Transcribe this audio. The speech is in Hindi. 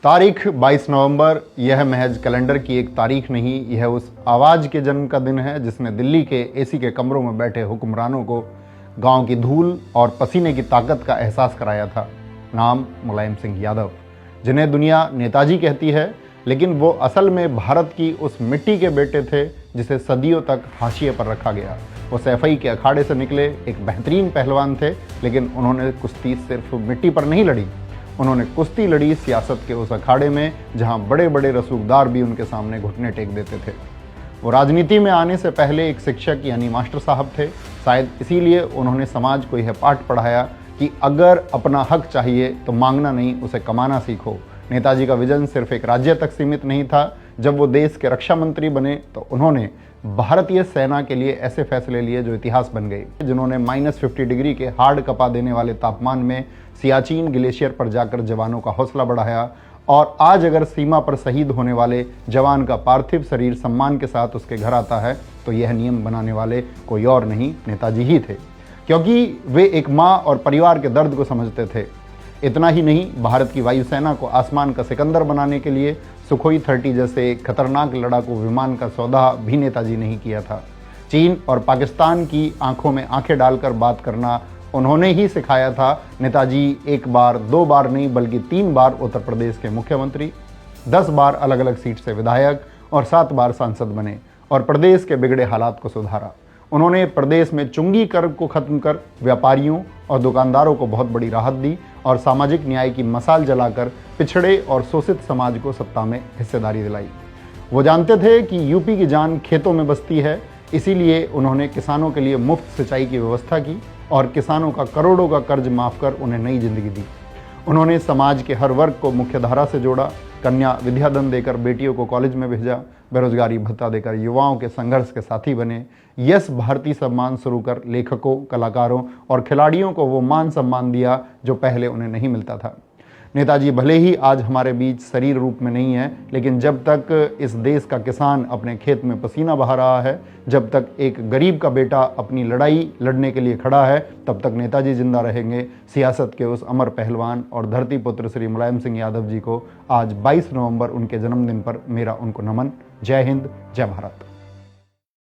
तारीख 22 नवंबर, यह महज कैलेंडर की एक तारीख नहीं, यह उस आवाज़ के जन्म का दिन है जिसने दिल्ली के एसी के कमरों में बैठे हुक्मरानों को गांव की धूल और पसीने की ताकत का एहसास कराया था। नाम मुलायम सिंह यादव, जिन्हें दुनिया नेताजी कहती है, लेकिन वो असल में भारत की उस मिट्टी के बेटे थे जिसे सदियों तक हाशिए पर रखा गया। वो सैफई के अखाड़े से निकले एक बेहतरीन पहलवान थे, लेकिन उन्होंने कुश्ती सिर्फ मिट्टी पर नहीं लड़ी, उन्होंने कुश्ती लड़ी सियासत के उस अखाड़े में जहां बड़े बड़े रसूखदार भी उनके सामने घुटने टेक देते थे। वो राजनीति में आने से पहले एक शिक्षक यानी मास्टर साहब थे। शायद इसीलिए उन्होंने समाज को यह पाठ पढ़ाया कि अगर अपना हक चाहिए तो मांगना नहीं, उसे कमाना सीखो। नेताजी का विजन सिर्फ एक राज्य तक सीमित नहीं था। जब वो देश के रक्षा मंत्री बने तो उन्होंने भारतीय सेना के लिए ऐसे फैसले लिए जो इतिहास बन गए, जिन्होंने -50 डिग्री के हार्ड कपा देने वाले तापमान में सियाचिन ग्लेशियर पर जाकर जवानों का हौसला बढ़ाया। और आज अगर सीमा पर शहीद होने वाले जवान का पार्थिव शरीर सम्मान के साथ उसके घर आता है तो यह नियम बनाने वाले कोई और नहीं, नेताजी ही थे, क्योंकि वे एक माँ और परिवार के दर्द को समझते थे। इतना ही नहीं, भारत की वायुसेना को आसमान का सिकंदर बनाने के लिए सुखोई 30 जैसे खतरनाक लड़ाकू विमान का सौदा भी नेताजी ने ही किया था। चीन और पाकिस्तान की आंखों में आंखें डालकर बात करना उन्होंने ही सिखाया था। नेताजी एक बार, दो बार नहीं बल्कि 3 बार उत्तर प्रदेश के मुख्यमंत्री, 10 बार अलग अलग सीट से विधायक और 7 बार सांसद बने और प्रदेश के बिगड़े हालात को सुधारा। उन्होंने प्रदेश में चुंगी कर को खत्म कर व्यापारियों और दुकानदारों को बहुत बड़ी राहत दी और सामाजिक न्याय की मशाल जलाकर पिछड़े और शोषित समाज को सत्ता में हिस्सेदारी दिलाई। वो जानते थे कि यूपी की जान खेतों में बसती है, इसीलिए उन्होंने किसानों के लिए मुफ्त सिंचाई की व्यवस्था की और किसानों का करोड़ों का कर्ज माफ कर उन्हें नई जिंदगी दी। उन्होंने समाज के हर वर्ग को मुख्यधारा से जोड़ा, कन्या विद्याधन देकर बेटियों को कॉलेज में भेजा, बेरोजगारी भत्ता देकर युवाओं के संघर्ष के साथी बने, यस भारतीय सम्मान शुरू कर लेखकों, कलाकारों और खिलाड़ियों को वो मान सम्मान दिया जो पहले उन्हें नहीं मिलता था। नेताजी भले ही आज हमारे बीच शरीर रूप में नहीं है, लेकिन जब तक इस देश का किसान अपने खेत में पसीना बहा रहा है, जब तक एक गरीब का बेटा अपनी लड़ाई लड़ने के लिए खड़ा है, तब तक नेताजी जिंदा रहेंगे। सियासत के उस अमर पहलवान और धरती पुत्र श्री मुलायम सिंह यादव जी को आज 22 नवंबर उनके जन्मदिन पर मेरा उनको नमन। जय हिंद, जय भारत।